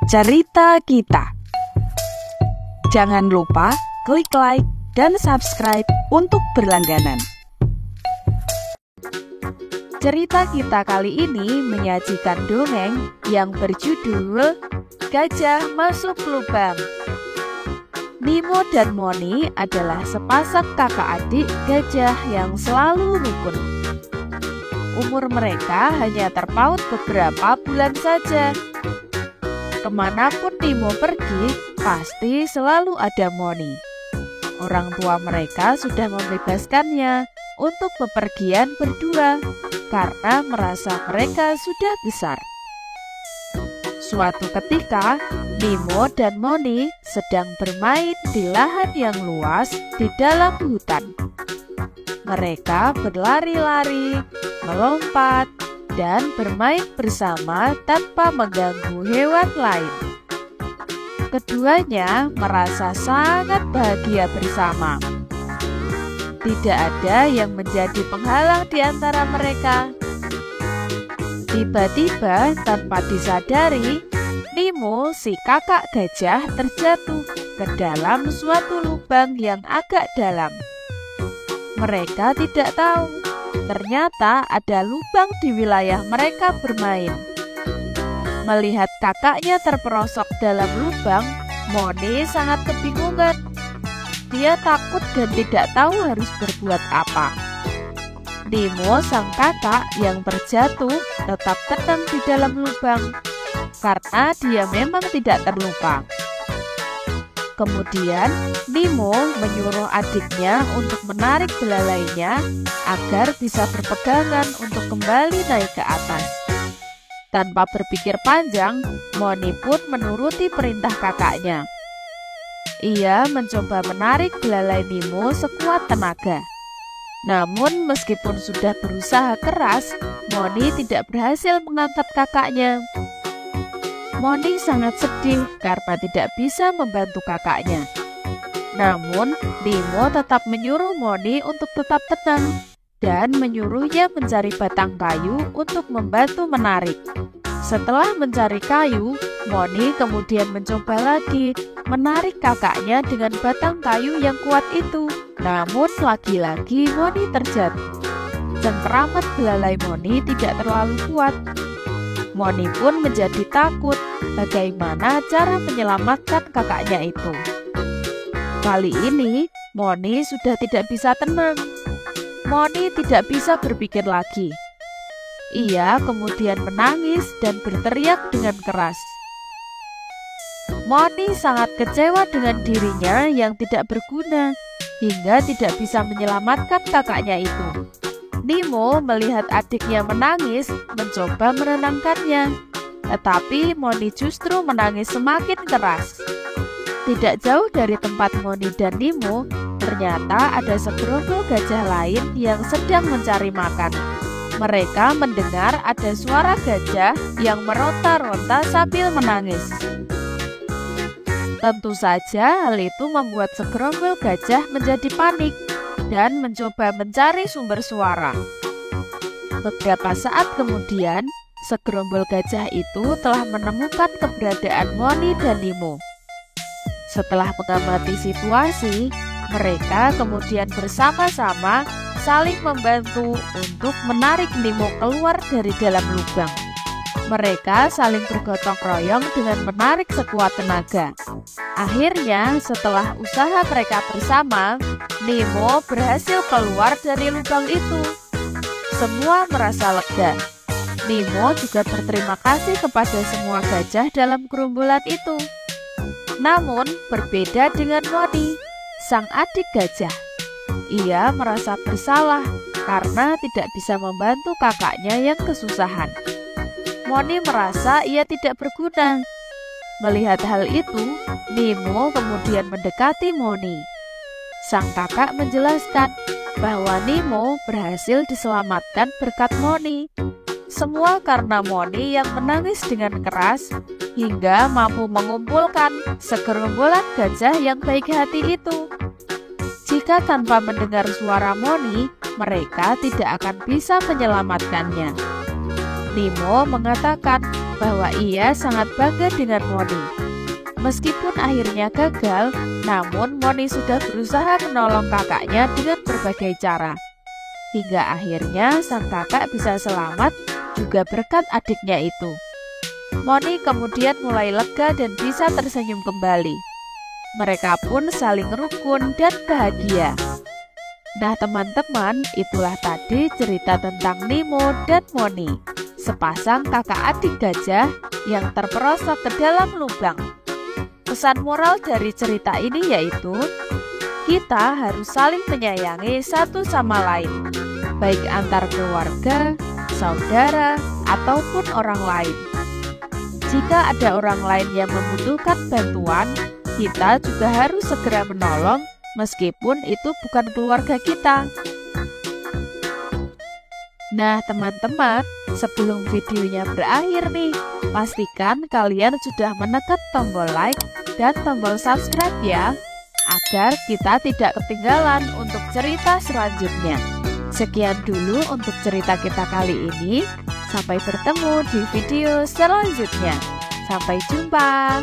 Cerita Kita. Jangan lupa klik like dan subscribe untuk berlangganan. Cerita kita kali ini menyajikan dongeng yang berjudul Gajah Masuk Lubang. Nemo dan Moni adalah sepasang kakak adik gajah yang selalu rukun. Umur mereka hanya terpaut beberapa bulan saja. Kemanapun Nemo pergi, pasti selalu ada Moni. Orang tua mereka sudah membebaskannya untuk bepergian berdua karena merasa mereka sudah besar. Suatu ketika, Nemo dan Moni sedang bermain di lahan yang luas di dalam hutan. Mereka berlari-lari, melompat, dan bermain bersama tanpa mengganggu hewan lain. Keduanya merasa sangat bahagia bersama. Tidak ada yang menjadi penghalang di antara mereka. Tiba-tiba, tanpa disadari, Nemo, si kakak gajah, terjatuh ke dalam suatu lubang yang agak dalam. Mereka tidak tahu, ternyata ada lubang di wilayah mereka bermain. Melihat kakaknya terperosok dalam lubang, Moni sangat kebingungan. Dia takut dan tidak tahu harus berbuat apa. Nemo, sang kakak yang terjatuh, tetap tenang di dalam lubang karena dia memang tidak terluka. Kemudian, Nemo menyuruh adiknya untuk menarik belalainya agar bisa berpegangan untuk kembali naik ke atas. Tanpa berpikir panjang, Moni pun menuruti perintah kakaknya. Ia mencoba menarik belalai Nemo sekuat tenaga. Namun, meskipun sudah berusaha keras, Moni tidak berhasil mengangkat kakaknya. Moni sangat sedih karena tidak bisa membantu kakaknya. Namun, Nemo tetap menyuruh Moni untuk tetap tenang dan menyuruhnya mencari batang kayu untuk membantu menarik. Setelah mencari kayu, Moni kemudian mencoba lagi menarik kakaknya dengan batang kayu yang kuat itu. Namun, lagi-lagi Moni terjatuh. Cengkeramat belalai Moni tidak terlalu kuat. Moni pun menjadi takut bagaimana cara menyelamatkan kakaknya itu. Kali ini, Moni sudah tidak bisa tenang. Moni tidak bisa berpikir lagi. Ia kemudian menangis dan berteriak dengan keras. Moni sangat kecewa dengan dirinya yang tidak berguna, hingga tidak bisa menyelamatkan kakaknya itu. Nemo melihat adiknya menangis, mencoba menenangkannya. Tetapi Moni justru menangis semakin keras. Tidak jauh dari tempat Moni dan Nemo, ternyata ada segerombol gajah lain yang sedang mencari makan. Mereka mendengar ada suara gajah yang meronta-ronta sambil menangis. Tentu saja hal itu membuat segerombol gajah menjadi panik dan mencoba mencari sumber suara. Beberapa saat kemudian, segerombol gajah itu telah menemukan keberadaan Moni dan Nemo. Setelah mengamati situasi, mereka kemudian bersama-sama saling membantu untuk menarik Nemo keluar dari dalam lubang. Mereka saling bergotong royong dengan menarik sekuat tenaga. Akhirnya, setelah usaha mereka bersama, Nemo berhasil keluar dari lubang itu. Semua merasa lega. Nemo juga berterima kasih kepada semua gajah dalam gerombolan itu. Namun, berbeda dengan Moni, sang adik gajah. Ia merasa bersalah karena tidak bisa membantu kakaknya yang kesusahan. Moni merasa ia tidak berguna. Melihat hal itu, Nemo kemudian mendekati Moni. Sang kakak menjelaskan bahwa Nemo berhasil diselamatkan berkat Moni. Semua karena Moni yang menangis dengan keras hingga mampu mengumpulkan segerombolan gajah yang baik hati itu. Jika tanpa mendengar suara Moni, mereka tidak akan bisa menyelamatkannya. Nemo mengatakan bahwa ia sangat bangga dengan Moni. Meskipun akhirnya gagal, namun Moni sudah berusaha menolong kakaknya dengan berbagai cara. Hingga akhirnya sang kakak bisa selamat juga berkat adiknya itu. Moni kemudian mulai lega dan bisa tersenyum kembali. Mereka pun saling rukun dan bahagia. Nah teman-teman, itulah tadi cerita tentang Nemo dan Moni, sepasang kakak adik gajah yang terperosok ke dalam lubang. Pesan moral dari cerita ini yaitu, kita harus saling menyayangi satu sama lain, baik antar keluarga, saudara, ataupun orang lain. Jika ada orang lain yang membutuhkan bantuan, kita juga harus segera menolong meskipun itu bukan keluarga kita. Nah teman-teman, sebelum videonya berakhir nih, pastikan kalian sudah menekan tombol like dan tombol subscribe ya, agar kita tidak ketinggalan untuk cerita selanjutnya. Sekian dulu untuk cerita kita kali ini. Sampai bertemu di video selanjutnya. Sampai jumpa.